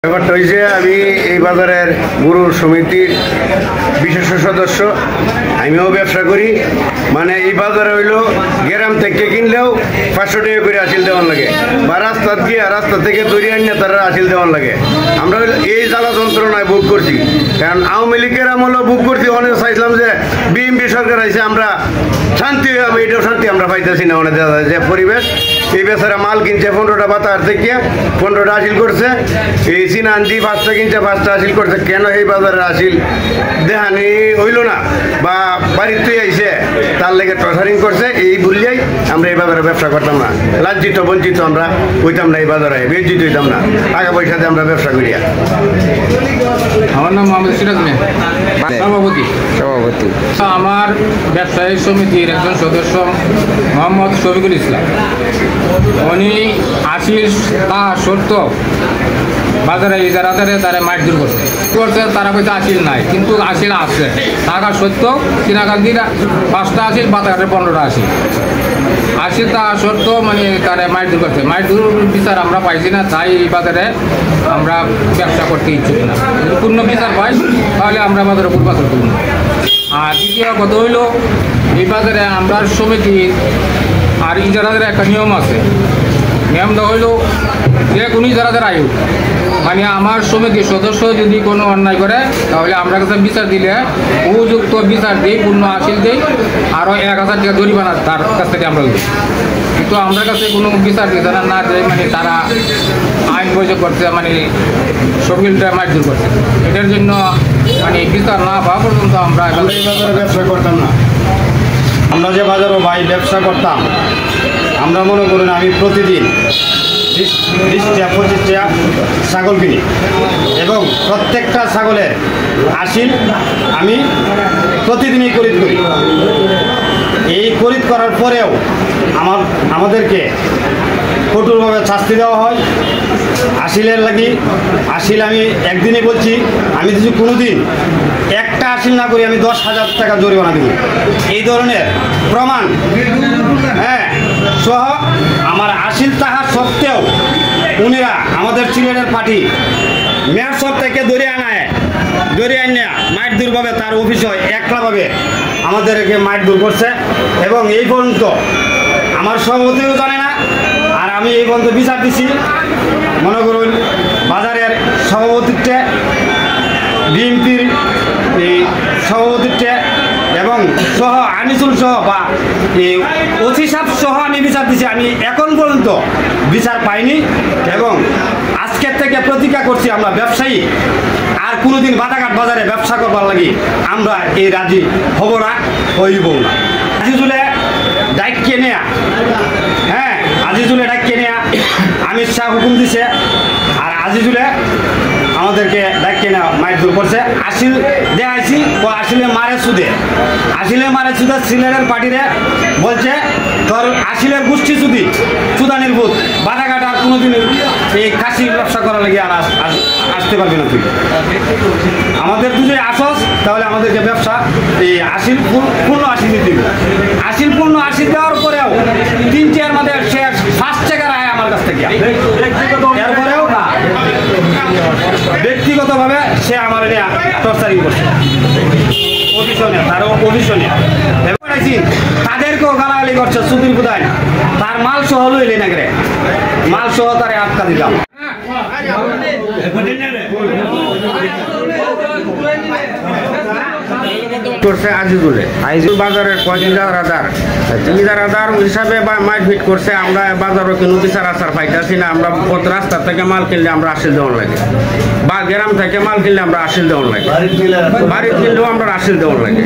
ব্যাপারটা হয়েছে আমি এই বাজারের গুরু সমিতির বিশেষ সদস্য, আমিও ব্যবসা করি। মানে এই বাজারে হইলো গ্রাম থেকে কিনলেও 500 টাকা করে আসিল দেওয়ার লাগে, বা রাস্তা গিয়ে রাস্তা থেকে তৈরি আনিয়ে তারা আসিল দেওয়ার লাগে। আমরা এই জ্বালা যন্ত্রণায় ভোগ করছি, কারণ আওয়ামী লীগের আমলেও ভোগ করছি। অনেক চাইছিলাম যে বিএনপি সরকার আইসে আমরা শান্তি হবে, এটাও শান্তি আমরা পাইতেছি না। অনেক যে পরিবেশ, এই বেচারা মাল কিনছে 15টা বাতার থেকে 15টা আসিল করছে, এই চীনা আনছি 5টা কিনছে 5টা আসিল করছে। কেন এই বাজারে আসিল দেহানি হইল না, বা বাড়ির তুই আইসে তার লেগে ট্রেসারিং করছে, এই বললেই আমরা এই বাজারে ব্যবসা করতাম না। লাঞ্ছিত বঞ্চিত আমরা হইতাম না, এই বাজারে বেজ্জিত হইতাম না, টাকা পয়সা দিয়ে আমরা ব্যবসা করি। আমার নাম মোহাম্মদ সিরাজ মিয়া, সভাপতি। আমার ব্যবসায়ী সমিতির একজন সদস্য মোহাম্মদ শফিকুল ইসলাম, উনি আশিস তা সত্য বাজারে ইজারাদারে তারা মারধর করছে, তারা পয়সা আসিল নাই, কিন্তু আসিল আছে টাকা সত্য। চিনাকান্দিরা 5টা আসিল, বাতাঘাটের 15টা আসিল। আসিল তা সত্য মানে তারা মারধর করছে। মারধর বিচার আমরা পাইছি না, তাই এই বাজারে আমরা ব্যবসা করতে ইচ্ছুক না। যদি পূর্ণ বিচার পাই তাহলে আমরা বাজারে পূর্বাচর করব। আর দ্বিতীয় কথা হইল, এই বাজারে আমরা সমিতির আর ইজারাদের একটা নিয়ম আছে। নিয়মটা হইল যে কোনো ইজারাদের আয়ু, মানে আমার সমিতির সদস্য যদি কোনো অন্যায় করে তাহলে আমরা কাছে বিচার দিলে উপযুক্ত বিচার দিই, পূর্ণ আসিল দিই, আরও 1000 টাকা জরিমানা তার কাছ থেকে আমরা দিই। কিন্তু আমার কাছে কোনো বিচার দিতে না দেয়, মানে তারা আইন প্রয়োগ করছে, মানে শফিকুলটা মারধর করছে। এটার জন্য মানে বিচার না পাওয়া পর্যন্ত আমরা এই বাজারে ব্যবসা করতাম না। আমরা যে বাজারও ভাই ব্যবসা করতাম, আমরা মনে করুন আমি প্রতিদিন 20-25টা ছাগল কিনি, এবং প্রত্যেকটা ছাগলের আসিল আমি প্রতিদিনই খরিদ করি। এই খরিদ করার পরেও আমাদেরকে কঠোরভাবে শাস্তি দেওয়া হয় আসিলের লাগি। আসিল আমি একদিনে বলছি, আমি যদি কোনো দিন একটা আসিল না করি আমি 10,000 টাকা জরিমানা দেব। এই ধরনের প্রমাণ সহ আমার আসিল থাকার সত্ত্বেও উনিরা আমাদের সিলেটের পার্টি মেয়র সব থেকে ধরে আনে মারধরভাবে তার অফিস হয় একলাভাবে আমাদেরকে মারধর করছে। এবং এই পর্যন্ত আমার সভাপতিও জানে না, আর আমি এই পর্যন্ত বিচার দিছি। মনে করুন বাজারের সভাপতিত্বে, বিএনপির এই সভাপতিত্বে এবং সহ আনিসুল সহ বা এই ওসি সাহেব সহ আমি বিচার দিছি। আমি এখন পর্যন্ত বিচার পাইনি, এবং আজকের থেকে প্রতিজ্ঞা করছি আমরা ব্যবসায়ী আর কোনোদিন বাদাঘাট বাজারে ব্যবসা করবার লাগি আমরা এই রাজি হব না, হইব না। আজিজুলে ডাইকে নেয়া, আজিজুলে ডাইকে নেয়া আমির শাহ হুকুম দিছে, আর আজিজুলে আমাদেরকে ডাইকে নেওয়া মারধর করছে। আসিল দেখাইছি ও আসিলে মারে সুদে সিলেটের পার্টিরে বলছে তোর আসিলের গোষ্ঠী যদি সুদানির বুথ বাধাঘাট আর কোনোদিন এই খাসি ব্যবসা করার লাগে আর আসতে পারবি না তুই। আমাদের তুই যদি আসস তাহলে আমাদেরকে ব্যবসা এই আসিল পূর্ণ আসিল দিবি। আসিল পূর্ণ আসিল দেওয়ার পরেও 3-4 মাসে সে 5 টাকা রায় আমার কাছ থেকে। এরপরেও ব্যক্তিগতভাবে সে আমার টর্চারিং করছে, তাদেরকেও গালাগালি করছে। সুদীর বুদায় তার মাল সহ লইলে না গেলে মাল সহ তারে আটকা দিলাম। করছে আজিজুল বাজারের ইজারাদার হিসাবে মারপিট করছে। আমরা বাজারও কোনো বিচার আচার পাইতেছি না। আমরা রাস্তা থেকে মাল কিনলে আমরা আসিল দেওয়ার লাগে, বা গ্রাম থেকে মাল কিনলে আমরা আসিল দেওয়ার লাগে, বাড়ির কিনলেও আমরা আসিল দেওয়ার লাগে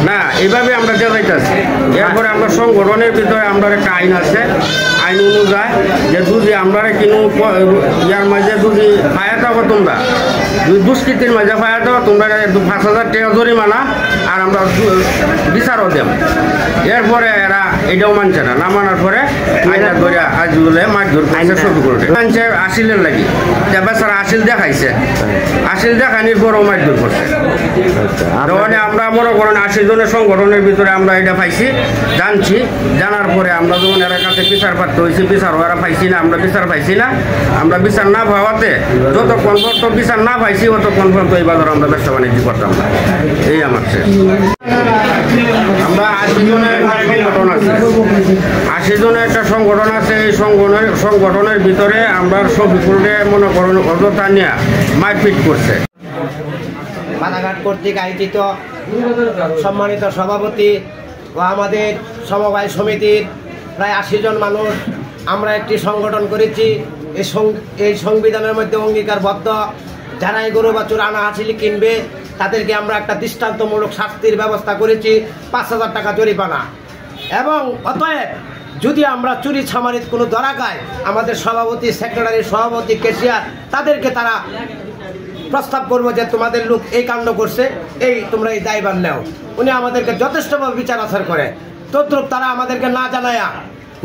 না। এইভাবে আমরা যাইতেছি। এরপরে আমরা সংগঠনের ভিতরে আমরা একটা আইন আছে, আইন অনুযায়ী যে যদি আমরা কিনো ইয়ার মাঝে যদি ফায়ার দেবো, তোমরা যদি দুষ্কৃতির মাঝে ফায়ার দেবো, তোমরা 5,000 টাকা জরিমানা আর আমরা বিচারও দেব। এরপরে এরা এটাও মানছে না, না মানার পরে আইনা ধরে আজিজুলে মারধর করছে শফিকুল মানছে আসিলের লাগি যে বেচারা আসিল দেখাইছে, আসিল দেখানির পরও মারধর করছে। তখন আমরা মনে করেন 80 জনের সংগঠনের ভিতরে আমরা এটা পাইছি, জানছি, জানার পরে আমরা যখন এর কাছে বিচার প্রাপ্ত হয়েছি, বিচার ওরা পাইছি না, আমরা বিচার পাইছি না, আমরা বিচার না পাওয়াতে যতক্ষণ পর্যন্ত বিচার না পাইছি ততক্ষণ পর্যন্ত এই বাজার আমরা ব্যবসা বাণিজ্য করতাম না। এই আমার আমরা 80 জনের সংগঠন আছে, 80 জনের একটা সংগঠন আছে। এই সংগঠনের ভিতরে আমরা শফিকুলকে মনে করুন অযথা নিয়ে মারপিট করছে। বাধাঘাট কর্তৃক আয়োজিত সম্মানিত সভাপতি ও আমাদের সমবায় সমিতির প্রায় 80 জন মানুষ আমরা একটি সংগঠন করেছি। এই সংবিধানের মধ্যে অঙ্গীকারবদ্ধ যারা এই গরু বাছুর আনা হাসিলি কিনবে তাদেরকে আমরা একটা দৃষ্টান্তমূলক শাস্তির ব্যবস্থা করেছি, 5,000 টাকা জরিমানা। এবং অতএব যদি আমরা চুরি ছামারিত কোনো ধরা খায়, আমাদের সভাপতি, সেক্রেটারি, সভাপতি, ক্যাশিয়ার তাদেরকে তারা প্রস্তাব করবো যে তোমাদের লোক এই কাণ্ড করছে, তোমরা এই দায়ভার নেও। উনি আমাদেরকে যথেষ্টভাবে বিচার আচার করে, তদ্রুপ তারা আমাদেরকে না জানায়া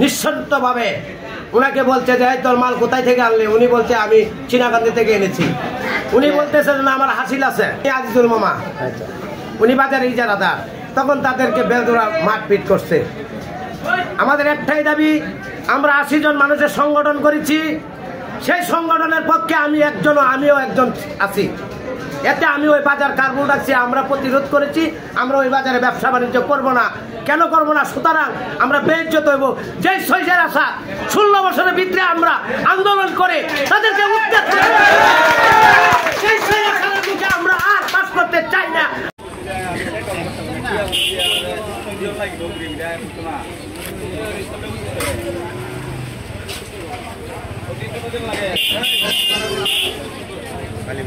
নিঃশর্তভাবে উনাকে বলছে যে তোর মাল কোথায় থেকে আনলে? উনি বলছে আমি চীনাকান্দি থেকে এনেছি। উনি বলতেছে না আমার হাসিল আছে, আজিজুল মামা, উনি বাজারে ইজারাদার। তখন তাদেরকে বেদরা মারপিট করছে। আমাদের একটাই দাবি, আমরা 80 জন মানুষের সংগঠন করেছি, সেই সংগঠনের পক্ষে আমিও একজন আছি। এতে আমি ওই বাজার কার্বন রাখছি, আমরা প্রতিরোধ করেছি, আমরা ওই বাজারে ব্যবসা বাণিজ্য করবো না। কেন করবো না? সুতরাং আমরা বেইজ্জত হইব। যেই সৈজের আশা 16 বছরের ভিতরে আমরা আন্দোলন করে তাদেরকে উদ্ধার করে সেই সৈজের মুখে আমরা আর পাস করতে চাই না। লাগে